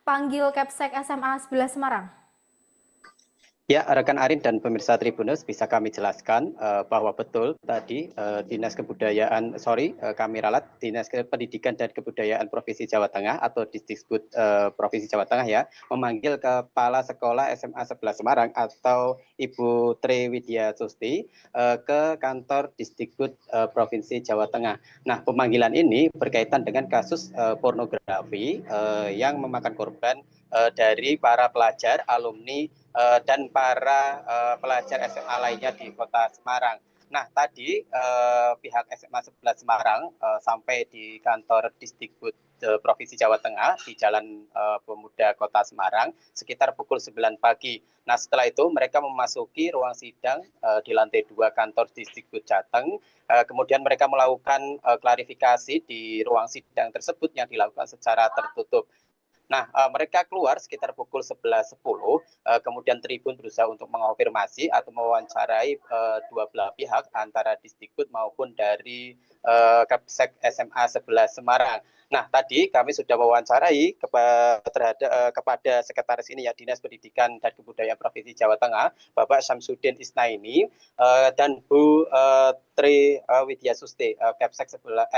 panggil Kepsek SMA 11 Semarang? Ya, rekan Arin dan pemirsa Tribunnews, bisa kami jelaskan bahwa betul tadi kami ralat Dinas Pendidikan dan Kebudayaan Provinsi Jawa Tengah atau Disdikbud Provinsi Jawa Tengah ya, memanggil Kepala Sekolah SMA 11 Semarang atau Ibu Tri Widya Susti ke kantor Disdikbud Provinsi Jawa Tengah. Nah, pemanggilan ini berkaitan dengan kasus pornografi yang memakan korban dari para pelajar, alumni dan para pelajar SMA lainnya di Kota Semarang. Nah, tadi pihak SMA 11 Semarang sampai di kantor Disdikbud Provinsi Jawa Tengah di Jalan Pemuda Kota Semarang sekitar pukul 9 pagi. Nah, setelah itu mereka memasuki ruang sidang di lantai 2 kantor Disdikbud Jateng. Kemudian mereka melakukan klarifikasi di ruang sidang tersebut yang dilakukan secara tertutup. Nah, mereka keluar sekitar pukul 11.10, kemudian Tribun berusaha untuk mengonfirmasi atau mewawancarai dua belah pihak antara Disdikbud maupun dari Kepsek SMA 11 Semarang. Nah, tadi kami sudah mewawancarai kepada sekretaris ini ya, Dinas Pendidikan dan Kebudayaan Provinsi Jawa Tengah, Bapak Syamsuddin Isnaini, dan Bu Tri Widya Susti, Kepsek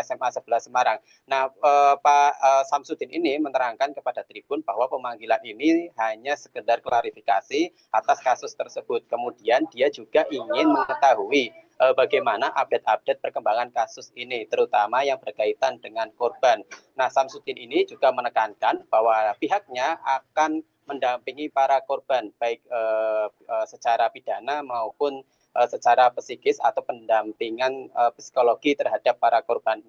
SMA 11 Semarang. Nah, Pak Samsudin ini menerangkan kepada Tribun bahwa pemanggilan ini hanya sekedar klarifikasi atas kasus tersebut. Kemudian dia juga ingin mengetahui bagaimana update-update perkembangan kasus ini, terutama yang berkaitan dengan korban. Nah, Samsudin ini juga menekankan bahwa pihaknya akan mendampingi para korban, baik secara pidana maupun secara psikis atau pendampingan psikologi terhadap para korban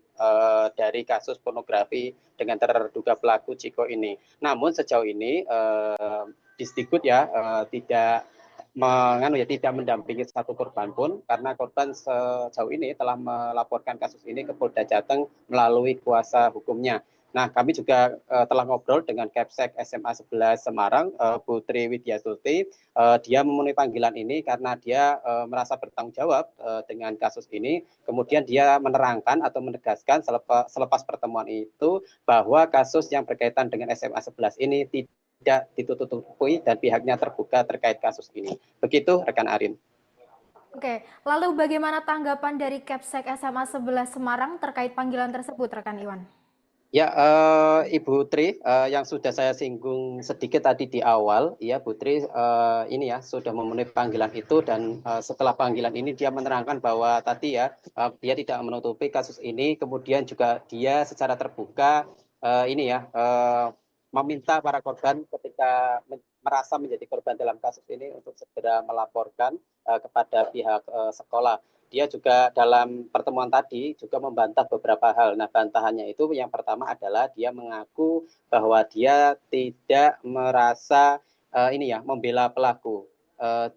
dari kasus pornografi dengan terduga pelaku Ciko ini. Namun sejauh ini Disdikbud ya tidak tidak mendampingi satu korban pun, karena korban sejauh ini telah melaporkan kasus ini ke Polda Jateng melalui kuasa hukumnya. Nah, kami juga telah ngobrol dengan Kepsek SMA 11 Semarang, Putri Widya Suti. Dia memenuhi panggilan ini karena dia merasa bertanggung jawab dengan kasus ini. Kemudian dia menerangkan atau menegaskan selepas pertemuan itu bahwa kasus yang berkaitan dengan SMA 11 ini tidak ditutup-tutupi dan pihaknya terbuka terkait kasus ini. Begitu, rekan Arin. Oke, lalu bagaimana tanggapan dari Kepsek SMA 11 Semarang terkait panggilan tersebut, rekan Iwan? Ya, Ibu Tri, yang sudah saya singgung sedikit tadi di awal, ya Bu Tri ini ya sudah memenuhi panggilan itu, dan setelah panggilan ini dia menerangkan bahwa tadi ya dia tidak menutupi kasus ini, kemudian juga dia secara terbuka ini ya meminta para korban ketika merasa menjadi korban dalam kasus ini untuk segera melaporkan kepada pihak sekolah. Dia juga dalam pertemuan tadi juga membantah beberapa hal. Nah, bantahannya itu yang pertama adalah dia mengaku bahwa dia tidak merasa ini ya membela pelaku.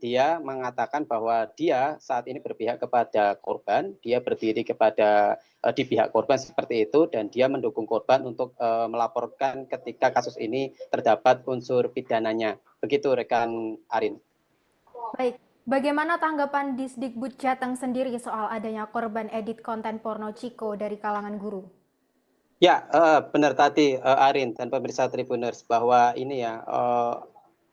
Dia mengatakan bahwa dia saat ini berpihak kepada korban, dia berdiri kepada di pihak korban seperti itu, dan dia mendukung korban untuk melaporkan ketika kasus ini terdapat unsur pidananya. Begitu, rekan Arin. Baik, bagaimana tanggapan Disdikbud Jateng sendiri soal adanya korban edit konten porno Ciko dari kalangan guru? Ya, benar tadi Arin dan pemirsa Tribuners, bahwa ini ya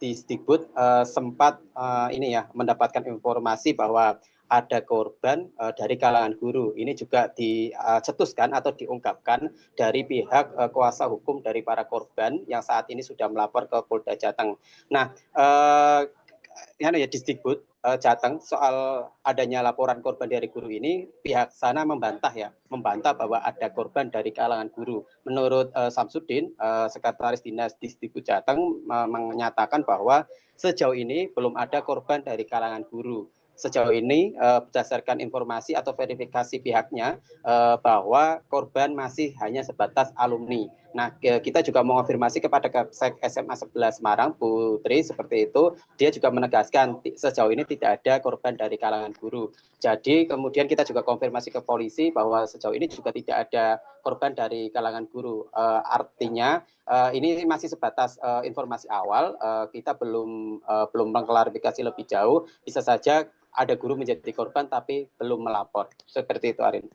Disdikbud sempat ini ya mendapatkan informasi bahwa ada korban dari kalangan guru. Ini juga dicetuskan atau diungkapkan dari pihak kuasa hukum dari para korban yang saat ini sudah melapor ke Polda Jateng. Nah, Disdikbud Jateng soal adanya laporan korban dari guru ini, pihak sana membantah bahwa ada korban dari kalangan guru. Menurut Samsudin, Sekretaris Dinas Disdikbud Jateng menyatakan bahwa sejauh ini belum ada korban dari kalangan guru. Sejauh ini berdasarkan informasi atau verifikasi pihaknya bahwa korban masih hanya sebatas alumni. Nah, kita juga mengonfirmasi kepada Kapsek SMA 11 Semarang, Putri, seperti itu. Dia juga menegaskan sejauh ini tidak ada korban dari kalangan guru. Jadi kemudian kita juga konfirmasi ke polisi bahwa sejauh ini juga tidak ada korban dari kalangan guru. Artinya ini masih sebatas informasi awal. Kita belum mengklarifikasi lebih jauh. Bisa saja ada guru menjadi korban tapi belum melapor. Seperti itu, Arin.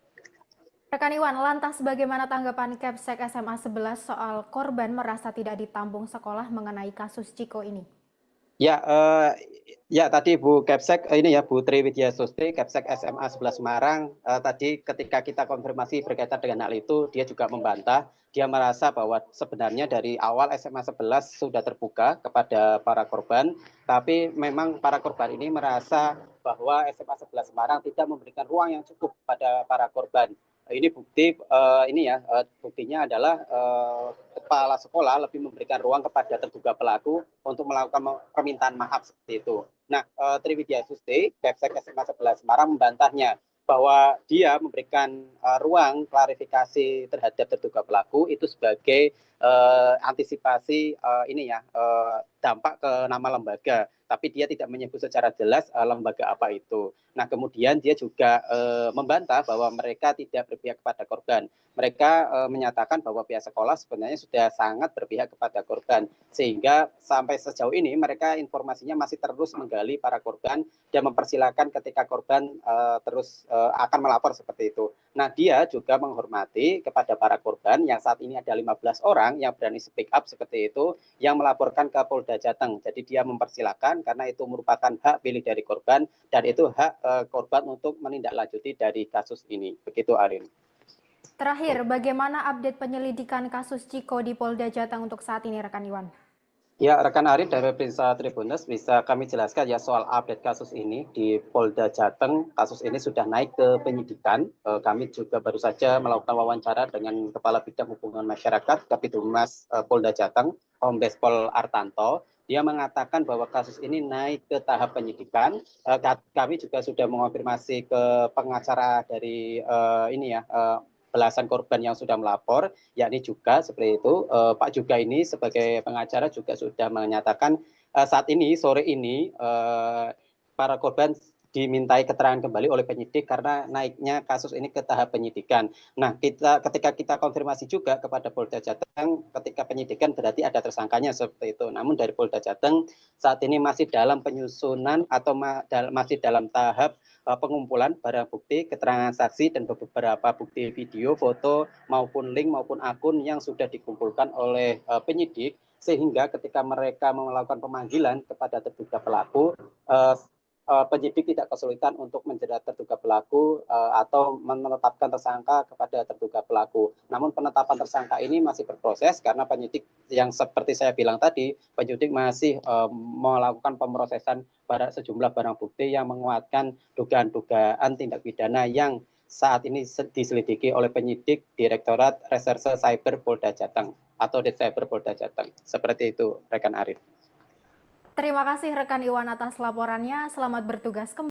Rekan Iwan, lantas bagaimana tanggapan Kepsek SMA 11 soal korban merasa tidak ditampung sekolah mengenai kasus Ciko ini? Ya, ya tadi Bu Kepsek ini ya Bu Triwidya Susti, Kepsek SMA 11 Semarang, tadi ketika kita konfirmasi berkaitan dengan hal itu, dia juga membantah. Dia merasa bahwa sebenarnya dari awal SMA 11 sudah terbuka kepada para korban, tapi memang para korban ini merasa bahwa SMA 11 Semarang tidak memberikan ruang yang cukup pada para korban. Ini bukti ini ya, buktinya adalah kepala sekolah lebih memberikan ruang kepada terduga pelaku untuk melakukan permintaan maaf seperti itu. Nah, Triwidya Susti, Kepsek SMA 11 Semarang membantahnya bahwa dia memberikan ruang klarifikasi terhadap terduga pelaku itu sebagai antisipasi ini ya dampak ke nama lembaga, tapi dia tidak menyebut secara jelas lembaga apa itu. Nah, kemudian dia juga membantah bahwa mereka tidak berpihak kepada korban. Mereka menyatakan bahwa pihak sekolah sebenarnya sudah sangat berpihak kepada korban, sehingga sampai sejauh ini mereka informasinya masih terus menggali para korban dan mempersilahkan ketika korban terus akan melapor seperti itu. Nah, dia juga menghormati kepada para korban yang saat ini ada 15 orang yang berani speak up seperti itu, yang melaporkan ke Polda Jateng. Jadi dia mempersilahkan karena itu merupakan hak pilih dari korban dan itu hak korban untuk menindaklanjuti dari kasus ini. Begitu, Arin. Terakhir, bagaimana update penyelidikan kasus Ciko di Polda Jateng untuk saat ini, rekan Iwan? Ya, rekan Arin dari Prinsa Tribunus bisa kami jelaskan ya soal update kasus ini di Polda Jateng. Kasus ini sudah naik ke penyidikan. Kami juga baru saja melakukan wawancara dengan Kepala Bidang Hubungan Masyarakat Kabitumas Polda Jateng, Kombes Pol Artanto. Dia mengatakan bahwa kasus ini naik ke tahap penyidikan. Kami juga sudah mengonfirmasi ke pengacara dari ini ya belasan korban yang sudah melapor, yakni juga seperti itu. Pak Juga ini sebagai pengacara juga sudah menyatakan saat ini sore ini para korban dimintai keterangan kembali oleh penyidik karena naiknya kasus ini ke tahap penyidikan. Nah, ketika kita konfirmasi juga kepada Polda Jateng, ketika penyidikan berarti ada tersangkanya seperti itu. Namun dari Polda Jateng saat ini masih dalam penyusunan atau masih dalam tahap pengumpulan barang bukti, keterangan saksi, dan beberapa bukti video, foto, maupun link maupun akun yang sudah dikumpulkan oleh penyidik, sehingga ketika mereka melakukan pemanggilan kepada terduga pelaku, penyidik tidak kesulitan untuk menjerat terduga pelaku atau menetapkan tersangka kepada terduga pelaku. Namun penetapan tersangka ini masih berproses karena penyidik yang seperti saya bilang tadi, penyidik masih melakukan pemrosesan sejumlah barang bukti yang menguatkan dugaan-dugaan tindak pidana yang saat ini diselidiki oleh penyidik Direktorat Reserse Cyber Polda Jateng atau Ditcyber Polda Jateng. Seperti itu, rekan Arif. Terima kasih rekan Iwan atas laporannya. Selamat bertugas kembali.